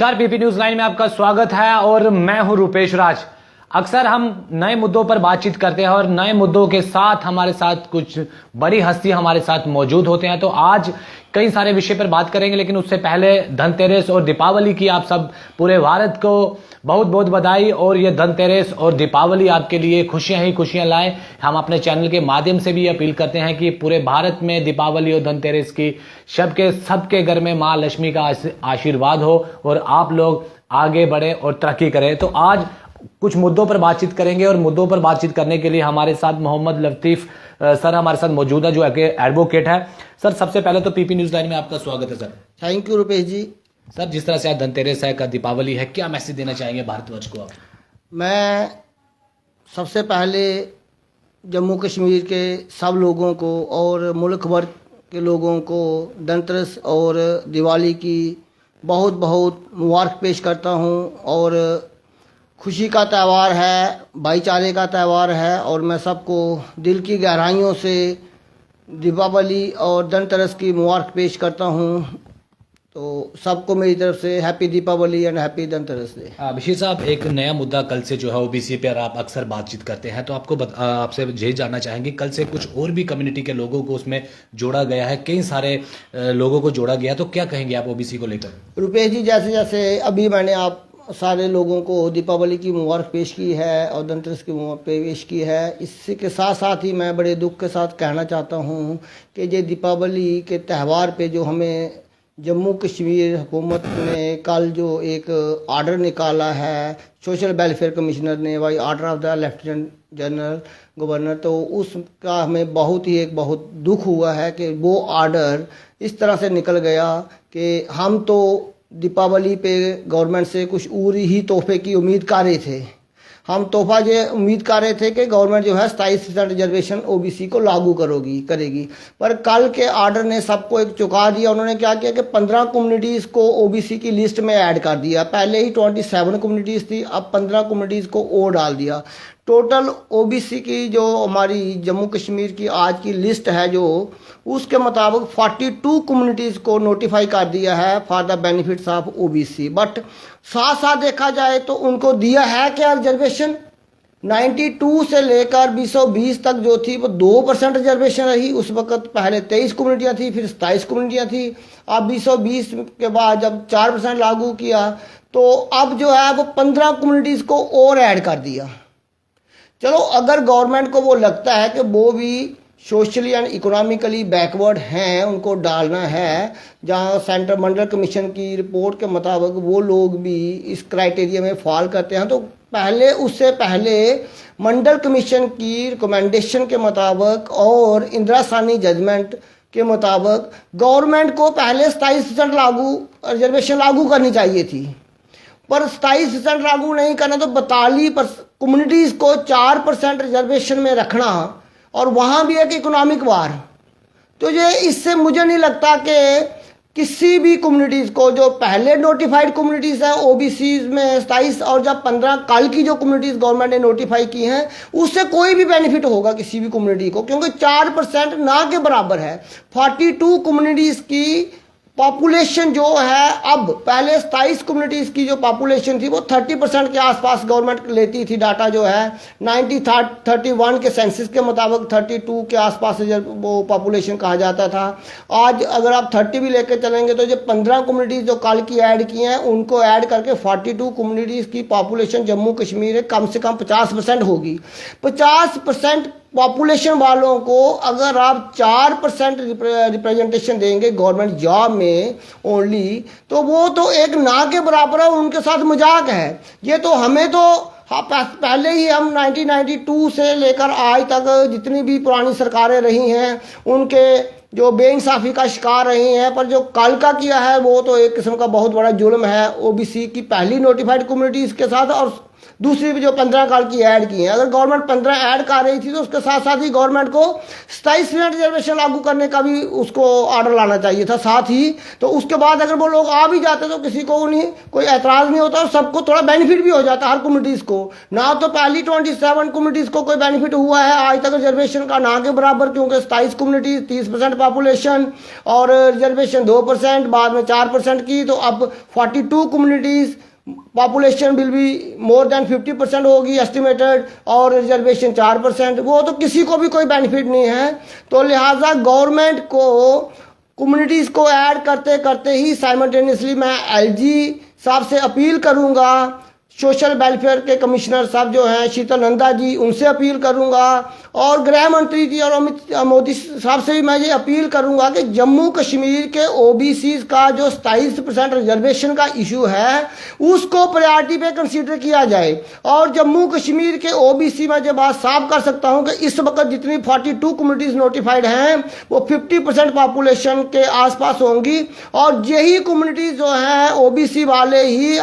नमस्कार, PP news 9 में आपका स्वागत है और मैं हूं रूपेश राज। अक्सर हम नए मुद्दों पर बातचीत करते हैं और नए मुद्दों के साथ हमारे साथ कुछ बड़ी हस्ती हमारे साथ मौजूद होते हैं। तो आज कई सारे विषय पर बात करेंगे, लेकिन उससे पहले धनतेरस और दीपावली की आप सब पूरे भारत को बहुत बहुत बधाई। और ये धनतेरस और दीपावली आपके लिए खुशियां ही खुशियां लाए। हम अपने चैनल के माध्यम से भी अपील करते हैं कि पूरे भारत में दीपावली और धनतेरस की सबके घर में माँ लक्ष्मी का आशीर्वाद हो और आप लोग आगे बढ़े और तरक्की करें। तो आज कुछ मुद्दों पर बातचीत करेंगे और मुद्दों पर बातचीत करने के लिए हमारे साथ मोहम्मद लतीफ सर हमारे साथ मौजूद है, जो एडवोकेट है। सर, सबसे पहले तो पीपी न्यूज 9 में आपका स्वागत है sir. Thank you Rupesh ji. Sir, जिस तरह से आज धनतेरस है, का दीपावली है, क्या मैसेज देना चाहेंगे भारतवर्ष को आप? मैं सबसे पहले जम्मू कश्मीर के सब लोगों को और मुल्क भर के लोगों को धनतेरस और दिवाली की बहुत बहुत मुबारक पेश करता हूं। और खुशी का त्यौहार है, भाईचारे का त्यौहार है और मैं सबको दिल की गहराइयों से दीपावली और धनतेरस की मुबारक पेश करता हूं। तो सबको मेरी तरफ से happy Deepavali and happy Dhanteras day. Bashir Sahab, एक नया मुद्दा कल से जो है ओबीसी पर आप अक्सर बातचीत करते हैं, तो आपसे यही जानना चाहेंगे, कल से कुछ और भी कम्युनिटी के लोगों को उसमें जोड़ा गया है, कई सारे लोगों को जोड़ा गया, तो क्या कहेंगे आप ओबीसी को लेकर? रुपेश जी, जैसे जैसे अभी मैंने आप सारे लोगों को दीपावली की मुबारक पेश की है और धनतेरस की मुबारक पेश की है, इसी के साथ साथ ही मैं बड़े दुख के साथ कहना चाहता हूँ कि ये दीपावली के त्यौहार पे जो हमें जम्मू कश्मीर हुकूमत ने कल जो एक आर्डर निकाला है सोशल वेलफेयर कमिश्नर ने, by order of the lieutenant general governor, तो उसका हमें बहुत दुख हुआ है कि वो आर्डर इस तरह से निकल गया कि हम तो दीपावली पे गवर्नमेंट से कुछ और ही तोहफे की उम्मीद कर रहे थे। हम तोहफा ये उम्मीद कर रहे थे कि गवर्नमेंट जो है 27% रिजर्वेशन ओबीसी को लागू करेगी, पर कल के आर्डर ने सबको एक चुका दिया। उन्होंने क्या किया कि 15 कम्युनिटीज़ को ओबीसी की लिस्ट में ऐड कर दिया। पहले ही 27 कम्युनिटीज़ थी, अब 15 कम्युनिटीज़ को और डाल दिया। टोटल ओबीसी की जो हमारी जम्मू कश्मीर की आज की लिस्ट है, जो उसके मुताबिक 42 कम्युनिटीज़ को नोटिफाई कर दिया है for the benefits of OBC. But साथ साथ देखा जाए तो उनको दिया है क्या रिजर्वेशन? 92 से लेकर 2020 तक जो थी वो 2% रिजर्वेशन रही। उस वक्त पहले 23 कम्युनिटियाँ थी, फिर 27 कम्युनिटियाँ थी। अब 2020 के बाद जब 4% लागू किया तो अब जो है वो 15 कम्युनिटीज़ को और ऐड कर दिया। चलो, अगर गवर्नमेंट को वो लगता है कि वो भी सोशली एंड इकोनॉमिकली बैकवर्ड हैं, उनको डालना है, जहाँ सेंट्रल मंडल कमीशन की रिपोर्ट के मुताबिक वो लोग भी इस क्राइटेरिया में फॉल करते हैं, तो उससे पहले मंडल कमीशन की रिकमेंडेशन के मुताबिक और इंदिरा सानी जजमेंट के मुताबिक गवर्नमेंट को पहले 27% रिजर्वेशन लागू करनी चाहिए थी, पर 27% लागू नहीं करना तो 42 कम्युनिटीज़ को 4% रिजर्वेशन में रखना और वहाँ भी एक इकोनॉमिक वार। तो ये इससे मुझे नहीं लगता कि किसी भी कम्युनिटीज़ को, जो पहले नोटिफाइड कम्युनिटीज़ हैं ओबीसी में 27 और जब 15 कल की जो कम्युनिटीज़ गवर्नमेंट ने नोटिफाई की हैं, उससे कोई भी बेनिफिट होगा किसी भी कम्युनिटी को, क्योंकि 4% ना के बराबर है। 42 कम्युनिटीज़ की पॉपुलेशन जो है, अब पहले 27 कम्युनिटीज़ की जो पॉपुलेशन थी वो 30% के आसपास गवर्नमेंट लेती थी। डाटा जो है 1931 के सेंसस के मुताबिक 32 के आसपास वो पॉपुलेशन कहा जाता था। आज अगर आप 30 भी लेकर चलेंगे तो जो 15 कम्युनिटीज़ जो कल की ऐड की हैं, उनको ऐड करके 42 कम्युनिटीज़ की पॉपुलेशन जम्मू कश्मीर में कम से कम 50% होगी। 50% पॉपुलेशन वालों को अगर आप 4% रिप्रेजेंटेशन देंगे गवर्नमेंट जॉब में ओनली, तो वो तो एक ना के बराबर है, उनके साथ मजाक है। ये तो हमें तो पहले ही हम 1992 से लेकर आज तक जितनी भी पुरानी सरकारें रही हैं उनके जो बेइंसाफ़ी का शिकार रही हैं, पर जो कल का किया है वो तो एक किस्म का बहुत बड़ा जुल्म है ओबीसी की पहली नोटिफाइड कम्युनिटीज़ के साथ और दूसरी भी जो 15 साल की ऐड की है, अगर गवर्नमेंट 15 ऐड कर रही थी तो उसके साथ साथ ही गवर्नमेंट को 27% रिजर्वेशन लागू करने का भी उसको ऑर्डर लाना चाहिए था साथ ही। तो उसके बाद अगर वो लोग आ भी जाते तो किसी को नहीं कोई एतराज़ नहीं होता और सबको थोड़ा बेनिफिट भी हो जाता हर कम्युनिटीज़ को। ना तो पहली 27 कम्युनिटीज़ को कोई बेनिफिट हुआ है आज तक रिजर्वेशन का, ना के बराबर, क्योंकि 27 कम्युनिटीज़ 30% पॉपुलेशन और रिजर्वेशन 2%, बाद में 4% की, तो अब 42 communities population will be more than 50% होगी एस्टिमेटेड और रिजर्वेशन 4%। वो तो किसी को भी कोई बेनिफिट नहीं है। तो लिहाजा गवर्नमेंट को कम्युनिटीज़ को ऐड करते करते ही साइमल्टेनियसली मैं एलजी साहब से अपील करूंगा, सोशल वेलफेयर के कमिश्नर साहब जो हैं शीतल नंदा जी, उनसे अपील करूंगा और गृह मंत्री जी और अमित मोदी साहब से भी मैं ये अपील करूंगा कि जम्मू कश्मीर के ओबीसी का जो 27% रिजर्वेशन का इशू है उसको प्रायोरिटी पे कंसीडर किया जाए। और जम्मू कश्मीर के ओबीसी में जो बात साफ कर सकता हूं कि इस वक्त जितनी 42 कम्युनिटीज़ नोटिफाइड हैं वो 50% पॉपुलेशन के आसपास होंगी और यही कम्युनिटीज़ जो हैं ओबीसी वाले ही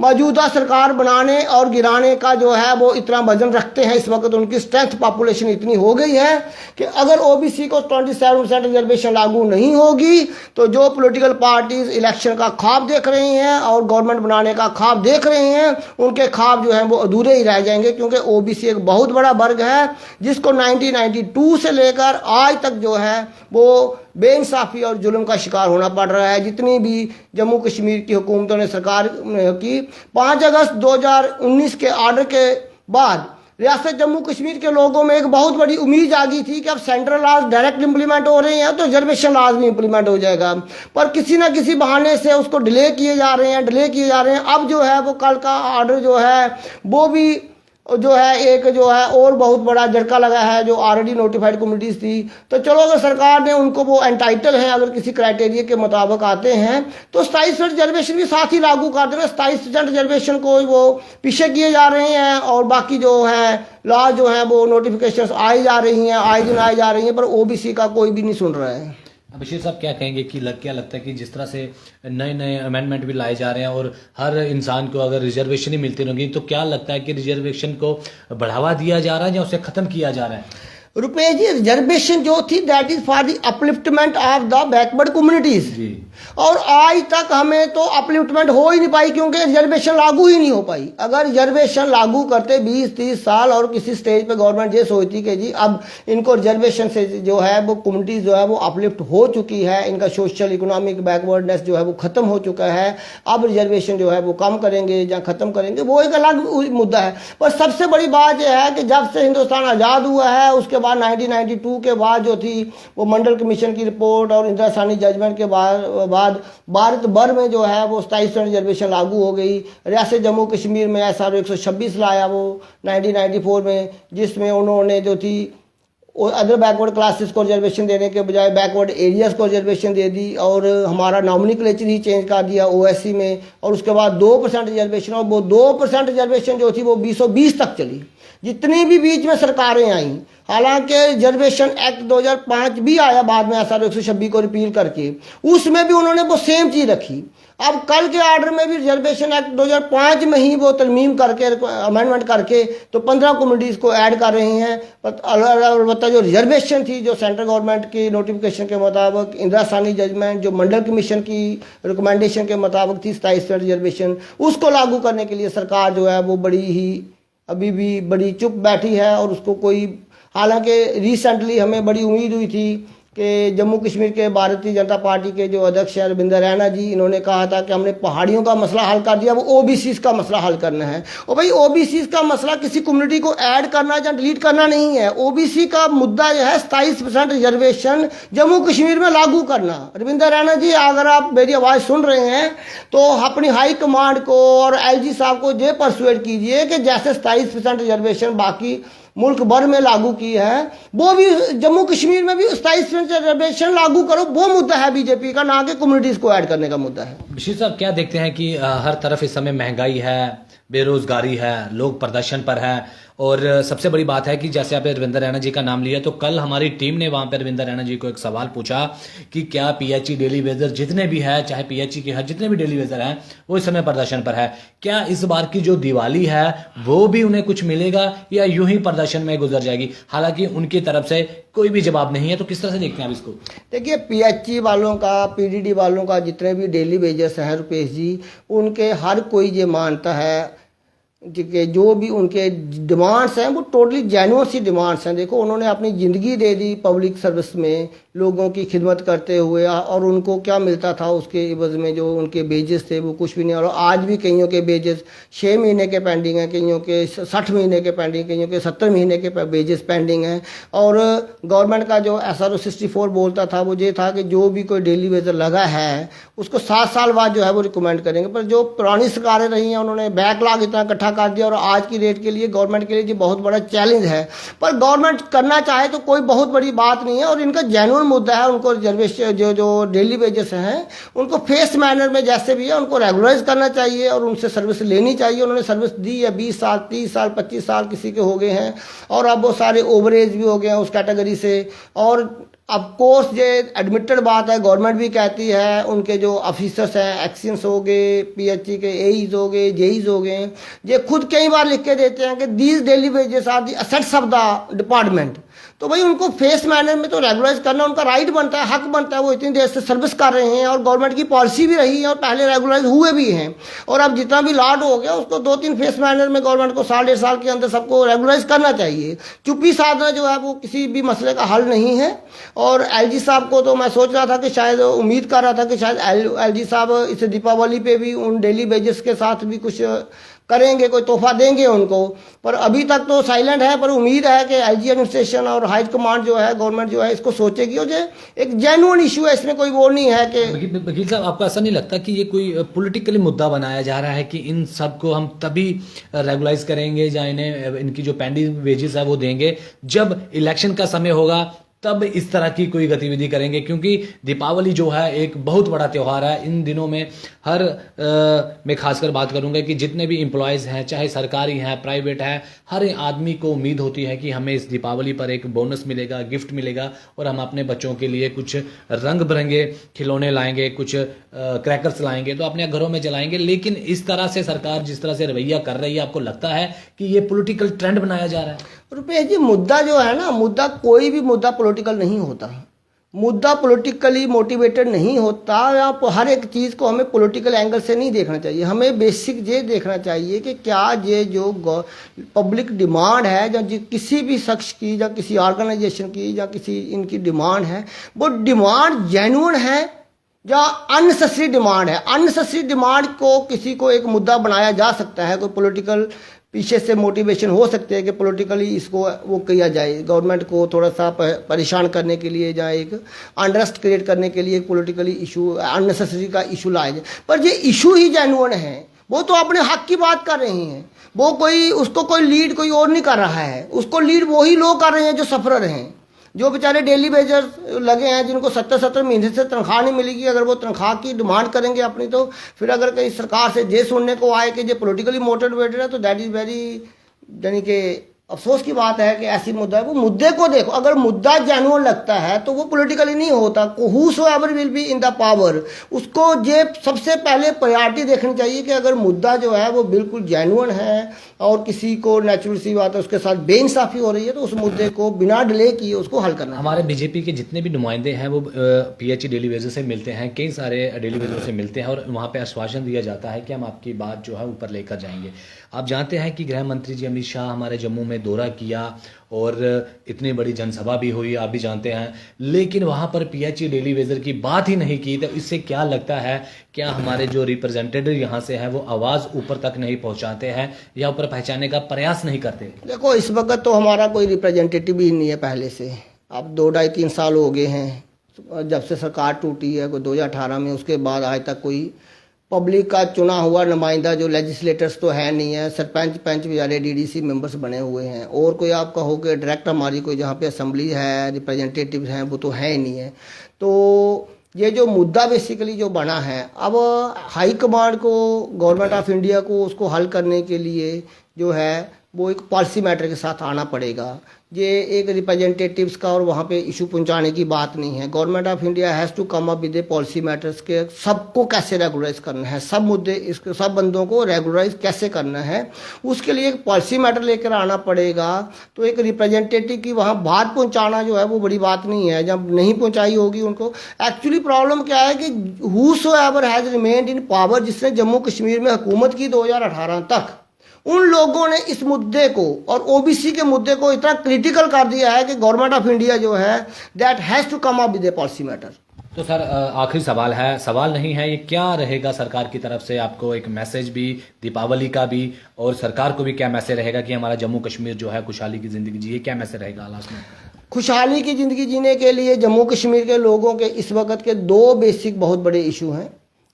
मौजूदा सरकार बनाने और गिराने का जो है वो इतना वजन रखते हैं। इस वक्त उनकी स्ट्रेंथ पॉपुलेशन इतनी हो गई है कि अगर ओबीसी को 27% रिजर्वेशन लागू नहीं होगी तो जो पॉलिटिकल पार्टीज इलेक्शन का ख्वाब देख रही हैं और गवर्नमेंट बनाने का ख्वाब देख रही हैं, उनके ख्वाब जो हैं वो अधूरे ही रह जाएंगे। क्योंकि ओबीसी एक बहुत बड़ा वर्ग है जिसको 1992 से लेकर आज तक जो है वो बेइंसाफ़ी और जुल्म का शिकार होना पड़ रहा है। जितनी भी जम्मू कश्मीर की हुकूमतों ने सरकार की 5 अगस्त 2019 के ऑर्डर के बाद रियासत जम्मू कश्मीर के लोगों में एक बहुत बड़ी उम्मीद जागी थी कि अब सेंट्रल लॉज डायरेक्ट इंप्लीमेंट हो रहे हैं तो रिजर्वेशन लॉज भी इंप्लीमेंट हो जाएगा, पर किसी ना किसी बहाने से उसको डिले किए जा रहे हैं। अब जो है वो कल का ऑर्डर जो है वो भी जो है एक जो है और बहुत बड़ा झटका लगा है जो ऑलरेडी नोटिफाइड कम्युनिटीज़ थी। तो चलो अगर सरकार ने उनको वो एंटाइटल हैं, अगर किसी क्राइटेरिया के मुताबिक आते हैं तो 27% रिजर्वेशन भी साथ ही लागू कर देना। 27% रिजर्वेशन को वो पीछे किए जा रहे हैं और बाकी जो है लॉ जो है वो नोटिफिकेशंस आई जा रही हैं, आए दिन आई जा रही हैं, पर ओबीसी का कोई भी नहीं सुन रहा है। बशीर साहब क्या कहेंगे कि क्या लगता है कि जिस तरह से नए नए अमेंडमेंट भी लाए जा रहे हैं और हर इंसान को अगर रिजर्वेशन ही मिलती रहेंगी तो क्या लगता है कि रिजर्वेशन को बढ़ावा दिया जा रहा है या उसे खत्म किया जा रहा है? रुपेश जी, रिजर्वेशन जो थी that is for the upliftment of the backward communities और आज तक हमें तो अपलिफ्टमेंट हो ही नहीं पाई क्योंकि रिजर्वेशन लागू ही नहीं हो पाई। अगर रिजर्वेशन लागू करते 20-30 साल और किसी स्टेज पे गवर्नमेंट ये सोचती कि जी अब इनको रिजर्वेशन से जो है वो कम्युनिटीज जो है वो अपलिफ्ट हो चुकी है, इनका सोशल इकोनॉमिक बैकवर्डनेस जो है वो खत्म हो चुका है, अब रिजर्वेशन जो है वो कम करेंगे या खत्म करेंगे, वो एक अलग मुद्दा है। पर सबसे बड़ी बात यह है कि जब से हिंदुस्तान आज़ाद हुआ है उसके बाद 1992 के बाद जो थी वो मंडल कमीशन की रिपोर्ट और इंदिरा सानी जजमेंट के बाद भारत भर में जो है वो 27% रिजर्वेशन लागू हो गई। रियासत जम्मू कश्मीर में SR 126 लाया वो 1994 में, जिसमें उन्होंने जो थी अदर बैकवर्ड क्लासेस को रिजर्वेशन देने के बजाय बैकवर्ड एरियाज को रिजर्वेशन दे दी और हमारा नॉमिनिक्लेचर ही चेंज कर दिया OSC में। और उसके बाद 2% रिजर्वेशन, और वो 2% रिजर्वेशन जो थी वो 2020 तक चली, जितनी भी बीच में सरकारें आई। हालांकि रिजर्वेशन एक्ट 2005 भी आया बाद में SR 126 को रिपील करके, उसमें भी उन्होंने वो सेम चीज़ रखी। अब कल के ऑर्डर में भी रिजर्वेशन एक्ट 2005 में ही वो तरमीम करके अमेंडमेंट करके तो 15 कम्युनिटीज़ को ऐड कर रही हैं। अलबत्ता जो रिजर्वेशन थी जो सेंट्रल गवर्नमेंट की नोटिफिकेशन के मुताबिक, इंदिरा सानी जजमेंट, जो मंडल कमीशन की रिकमेंडेशन के मुताबिक थी 27% रिजर्वेशन, उसको लागू करने के लिए सरकार जो है वो बड़ी ही अभी भी बड़ी चुप बैठी है और उसको कोई, हालांकि रिसेंटली हमें बड़ी उम्मीद हुई थी कि जम्मू कश्मीर के भारतीय जनता पार्टी के जो अध्यक्ष हैं रविंदर रैना जी, इन्होंने कहा था कि हमने पहाड़ियों का मसला हल कर दिया, वो ओबीसी का मसला हल करना है। और भाई ओबीसी का मसला किसी कम्युनिटी को ऐड करना या डिलीट करना नहीं है, ओबीसी का मुद्दा यह है 27% रिजर्वेशन जम्मू कश्मीर में लागू करना। रविंदर रैना जी, अगर आप मेरी आवाज़ सुन रहे हैं तो अपनी हाई कमांड को और LG साहब को ये परसुएड कीजिए कि जैसे 27% रिजर्वेशन बाकी मुल्क भर में लागू की है वो भी जम्मू कश्मीर में भी 27% रिजर्वेशन लागू करो। वो मुद्दा है बीजेपी का, ना कि कम्युनिटीज को ऐड करने का मुद्दा है। बशीर साहब क्या देखते हैं कि हर तरफ इस समय महंगाई है, बेरोजगारी है, लोग प्रदर्शन पर है और सबसे बड़ी बात है कि जैसे आपने रविंदर रैना जी का नाम लिया, तो कल हमारी टीम ने वहां पर रविंदर रैना जी को एक सवाल पूछा कि क्या पीएचई डेली वेजर जितने भी है, चाहे पीएचई के है, जितने भी डेली वेजर हैं, वो इस समय प्रदर्शन पर है, क्या इस बार की जो दिवाली है वो भी उन्हें कुछ मिलेगा या यूं ही प्रदर्शन में गुजर जाएगी? हालांकि उनकी तरफ से कोई भी जवाब नहीं है, तो किस तरह से देखते हैं आप इसको? देखिए, पीएचई वालों का, पीडीडी वालों का, जितने भी डेली वेजर्स हैं रुपेश जी, उनके हर कोई ये मानता है कि जो भी उनके डिमांड्स हैं वो टोटली जेन्युइन सी डिमांड्स हैं। देखो, उन्होंने अपनी ज़िंदगी दे दी पब्लिक सर्विस में, लोगों की खिदमत करते हुए, और उनको क्या मिलता था उसके इवज़ में? जो उनके बेजेस थे वो कुछ भी नहीं। और आज भी कईयों के बेजेस 6 महीने के पेंडिंग हैं, कईयों के 60 महीने के पेंडिंग, कईयों के 70 महीने के बेजेस पेंडिंग हैं। और गवर्नमेंट का जो SRO 64 बोलता था वो ये था कि जो भी कोई डेली वेजर लगा है उसको 7 साल बाद जो है वो रिकमेंड करेंगे। पर जो पुरानी सरकारें रही हैं उन्होंने बैकलॉग इतना इकट्ठा कर दिया, और आज की डेट के लिए गवर्नमेंट के लिए ये बहुत बड़ा चैलेंज है। पर गवर्नमेंट करना चाहे तो कोई बहुत बड़ी बात नहीं है, और इनका जेन्युइन मुद्दा है। उनको रिजर्वेशन, जो डेली वेजेस हैं, उनको फेस मैनर में जैसे भी है उनको रेगुलराइज करना चाहिए और उनसे सर्विस लेनी चाहिए। उन्होंने सर्विस दी है, 20 साल, 30 साल, 25 साल किसी के हो गए हैं, और अब वो सारे ओवरेज भी हो गए हैं उस कैटेगरी से। और ऑफ कोर्स ये एडमिटेड बात है, गवर्नमेंट भी कहती है, उनके जो ऑफिसर्स हैं, एक्सियंस हो गए, पीएचई के एईज हो गए, जेईज हो गए, ये खुद कई बार लिख के देते हैं कि these daily wages are the assets of the department. तो भाई उनको फेस मैनर में तो रेगुलराइज करना उनका राइट बनता है, हक बनता है। वो इतनी देर से सर्विस कर रहे हैं और गवर्नमेंट की पॉलिसी भी रही है और पहले रेगुलराइज हुए भी हैं। और अब जितना भी लॉट हो गया उसको 2-3 फेस मैनर में गवर्नमेंट को 1.5 साल के अंदर सबको रेगुलराइज करना चाहिए। चुप्पी साधना जो है वो किसी भी मसले का हल नहीं है। और एलजी साहब को तो मैं सोच रहा था कि शायद, उम्मीद कर रहा था कि शायद एलजी साहब इस दीपावली पे भी उन डेली वेजेस के साथ भी कुछ करेंगे, कोई तोहफा देंगे उनको, पर अभी तक तो साइलेंट है। पर उम्मीद है कि एलजी एडमिनिस्ट्रेशन और हाई कमांड जो है, गवर्नमेंट जो है, इसको सोचेगी। और ये एक जेन्युइन इशू है, इसमें कोई वो नहीं है कि। वकील साहब, आपको ऐसा नहीं लगता कि ये कोई पॉलिटिकली मुद्दा बनाया जा रहा है कि इन सब को हम तभी रेगुलाइज करेंगे या इन्हें इनकी जो पेंडिंग वेजेस है वो देंगे जब इलेक्शन का समय होगा, तब इस तरह की कोई गतिविधि करेंगे? क्योंकि दीपावली जो है एक बहुत बड़ा त्यौहार है। इन दिनों में मैं खासकर बात करूंगा कि जितने भी एम्प्लॉयज़ हैं, चाहे सरकारी हैं, प्राइवेट हैं, हर आदमी को उम्मीद होती है कि हमें इस दीपावली पर एक बोनस मिलेगा, गिफ्ट मिलेगा, और हम अपने बच्चों के लिए कुछ रंग बिरंगे खिलौने लाएंगे, कुछ क्रैकर्स लाएंगे, तो अपने घरों में जलाएंगे। लेकिन इस तरह से सरकार जिस तरह से रवैया कर रही है, आपको लगता है कि ये पॉलिटिकल ट्रेंड बनाया जा रहा है? रुपेश जी, मुद्दा जो है ना, मुद्दा कोई भी मुद्दा पॉलिटिकल नहीं होता। मुद्दा पॉलिटिकली मोटिवेटेड नहीं होता। आप हर एक चीज़ को हमें पॉलिटिकल एंगल से नहीं देखना चाहिए। हमें बेसिक ये देखना चाहिए कि क्या ये जो पब्लिक डिमांड है, या किसी भी शख्स की या किसी ऑर्गेनाइजेशन की या किसी इनकी डिमांड है, वो डिमांड जेन्युइन है या अननेसेसरी डिमांड है। अननेसेसरी डिमांड को किसी को एक मुद्दा बनाया जा सकता है, कोई पॉलिटिकल पीछे से मोटिवेशन हो सकते हैं कि पॉलिटिकली इसको वो किया जाए, गवर्नमेंट को थोड़ा सा परेशान करने के लिए, या एक अनरेस्ट क्रिएट करने के लिए पॉलिटिकली इशू, अननेसेसरी का इशू लाया जाए। पर ये इशू ही जेन्युइन है। वो तो अपने हक की बात कर रही हैं, वो कोई, उसको कोई लीड कोई और नहीं कर रहा है, उसको लीड वही लोग कर रहे हैं जो सफरर हैं, जो बेचारे डेली वेजर लगे हैं, जिनको 70-70 महीने से तनख्वाह नहीं मिलेगी। अगर वो तनख्वाह की डिमांड करेंगे अपनी, तो फिर अगर कहीं सरकार से ये सुनने को आए कि ये पॉलिटिकली मोटिवेटेड है, तो दैट इज़ वेरी, यानी कि अफसोस की बात है कि ऐसी मुद्दा है। वो मुद्दे को देखो, अगर मुद्दा जेन्युइन लगता है तो वो पॉलिटिकली नहीं होता। Whosoever will be in the power, उसको ये सबसे पहले प्रायोरिटी देखनी चाहिए कि अगर मुद्दा जो है वो बिल्कुल जेन्युइन है और किसी को, नेचुरल सी बात है, उसके साथ बेइंसाफी हो रही है, तो उस मुद्दे को बिना डिले किए उसको हल करना। हमारे बीजेपी के जितने भी नुमाइंदे हैं वो पीएचई डेली वेजर से मिलते हैं, कई सारे डेली वेजर से मिलते हैं, और वहाँ पे आश्वासन दिया जाता है कि हम आपकी बात जो है ऊपर लेकर जाएंगे। आप जानते हैं कि गृह मंत्री जी अमित शाह हमारे जम्मू में दौरा किया और इतनी बड़ी जनसभा भी हुई, आप भी जानते हैं, लेकिन वहाँ पर पीएचई डेली वेजर की बात ही नहीं की। तो इससे क्या लगता है, क्या हमारे जो रिप्रेजेंटेटिव यहाँ से हैं वो आवाज़ ऊपर तक नहीं पहुँचाते हैं या ऊपर पहुँचाने का प्रयास नहीं करते? देखो, इस वक्त तो हमारा कोई रिप्रेजेंटेटिव ही नहीं है पहले से। अब 2-2.5-3 साल हो गए हैं जब से सरकार टूटी है, कोई 2018 में, उसके बाद आज तक कोई पब्लिक का चुना हुआ नुमाइंदा, जो लेजिस्लेटर्स तो है नहीं है, सरपंच पंच बेचारे डीडीसी मेंबर्स बने हुए हैं, और कोई आप कहो कि डायरेक्ट हमारी कोई जहाँ पे असेंबली है, रिप्रेजेंटेटिव हैं, वो तो है ही नहीं है। तो ये जो मुद्दा बेसिकली जो बना है, अब हाई कमांड को, गवर्नमेंट ऑफ इंडिया को उसको हल करने के लिए जो है वो एक पॉलिसी मैटर के साथ आना पड़ेगा। ये एक रिप्रेजेंटेटिव्स का और वहाँ पे इशू पहुँचाने की बात नहीं है। Government of India has to come up with a policy matters के सबको कैसे रेगुलराइज करना है, सब मुद्दे इसके सब बंदों को रेगुलराइज कैसे करना है, उसके लिए एक पॉलिसी मैटर लेकर आना पड़ेगा। तो एक रिप्रेजेंटेटिव की वहाँ बात पहुँचाना जो है वो बड़ी बात नहीं है। जब नहीं पहुँचाई होगी उनको, एक्चुअली प्रॉब्लम क्या है कि whosoever has remained in power, जिसने जम्मू कश्मीर में हुकूमत की 2018 तक, उन लोगों ने इस मुद्दे को और ओबीसी के मुद्दे को इतना क्रिटिकल कर दिया है कि गवर्नमेंट ऑफ इंडिया जो है that has to come up with a policy matter. तो सर आखिरी सवाल है, सवाल नहीं है, ये क्या रहेगा सरकार की तरफ से आपको एक मैसेज भी, दीपावली का भी, और सरकार को भी क्या मैसेज रहेगा कि हमारा जम्मू कश्मीर जो है खुशहाली की जिंदगी जिए, क्या मैसेज रहेगा लास्ट में? खुशहाली की ज़िंदगी जीने के लिए जम्मू कश्मीर के लोगों के इस वक्त के दो बेसिक बहुत बड़े इशू हैं।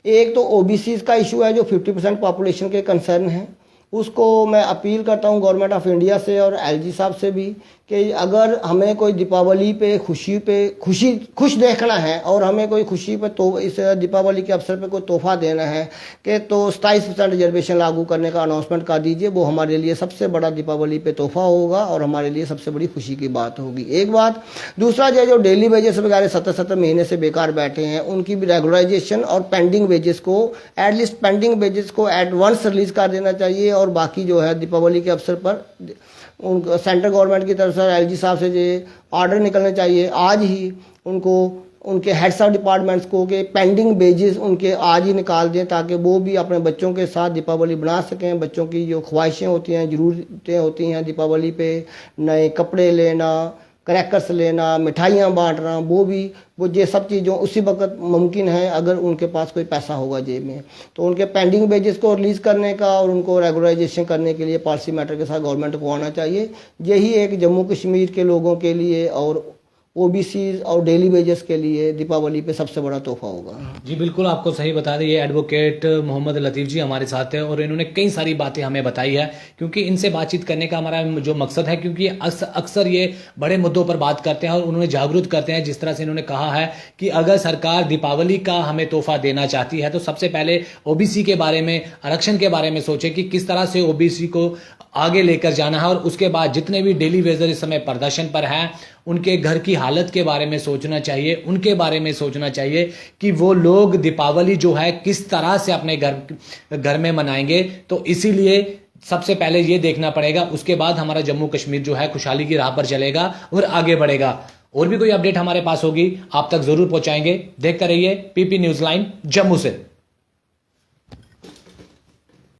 एक तो ओबीसी का इशू है जो 50% पॉपुलेशन के कंसर्न है। उसको मैं अपील करता हूं गवर्नमेंट ऑफ इंडिया से और एलजी साहब से भी कि अगर हमें कोई दीपावली पे खुश देखना है और हमें कोई खुशी पे तो इस दीपावली के अवसर पे कोई तोहफा देना है कि तो 27% रिजर्वेशन लागू करने का अनाउंसमेंट कर दीजिए। वो हमारे लिए सबसे बड़ा दीपावली पे तोहफा होगा और हमारे लिए सबसे बड़ी खुशी की बात होगी। एक बात। दूसरा जो डेली वेजेस वगैरह 70 महीने से बेकार बैठे हैं उनकी भी रेगुलराइजेशन और पेंडिंग वेजेस को एटलीस्ट पेंडिंग वेजेस को एडवांस रिलीज कर देना चाहिए। और बाकी जो है दीपावली के अवसर पर उन सेंट्रल गवर्नमेंट की तरफ से एलजी साहब से जो ऑर्डर निकलने चाहिए आज ही, उनको उनके हेड्स ऑफ डिपार्टमेंट्स को कि पेंडिंग बेजेस उनके आज ही निकाल दें ताकि वो भी अपने बच्चों के साथ दीपावली बना सकें। बच्चों की जो ख्वाहिशें होती हैं, ज़रूरतें होती हैं दीपावली पे, नए कपड़े लेना, क्रैकर्स लेना, मिठाइयाँ बांटना, वो ये सब चीज़ों उसी वक्त मुमकिन है अगर उनके पास कोई पैसा होगा जेब में। तो उनके पेंडिंग बेजेस को रिलीज़ करने का और उनको रेगुलराइजेशन करने के लिए पॉलिसी मैटर के साथ गवर्नमेंट को आना चाहिए। यही एक जम्मू कश्मीर के लोगों के लिए और ओबीसी और डेली वेजेस के लिए दीपावली पे सबसे बड़ा तोहफा होगा। जी बिल्कुल, आपको सही बता दें, ये एडवोकेट मोहम्मद लतीफ़ जी हमारे साथ हैं और इन्होंने कई सारी बातें हमें बताई है, क्योंकि इनसे बातचीत करने का हमारा जो मकसद है, क्योंकि अक्सर ये बड़े मुद्दों पर बात करते हैं और उन्होंने जागरूक करते हैं। जिस तरह से इन्होंने कहा है कि अगर सरकार दीपावली का हमें तोहफा देना चाहती है तो सबसे पहले ओबीसी के बारे में, आरक्षण के बारे में सोचे कि किस तरह से ओबीसी को आगे लेकर जाना है, और उसके बाद जितने भी डेली वेजर इस समय प्रदर्शन पर हैं उनके घर की हालत के बारे में सोचना चाहिए, उनके बारे में सोचना चाहिए कि वो लोग दीपावली जो है किस तरह से अपने घर में मनाएंगे। तो इसीलिए सबसे पहले ये देखना पड़ेगा, उसके बाद हमारा जम्मू कश्मीर जो है खुशहाली की राह पर चलेगा और आगे बढ़ेगा। और भी कोई अपडेट हमारे पास होगी आप तक जरूर पहुंचाएंगे। देखते रहिए पीपी न्यूज़ लाइन जम्मू से।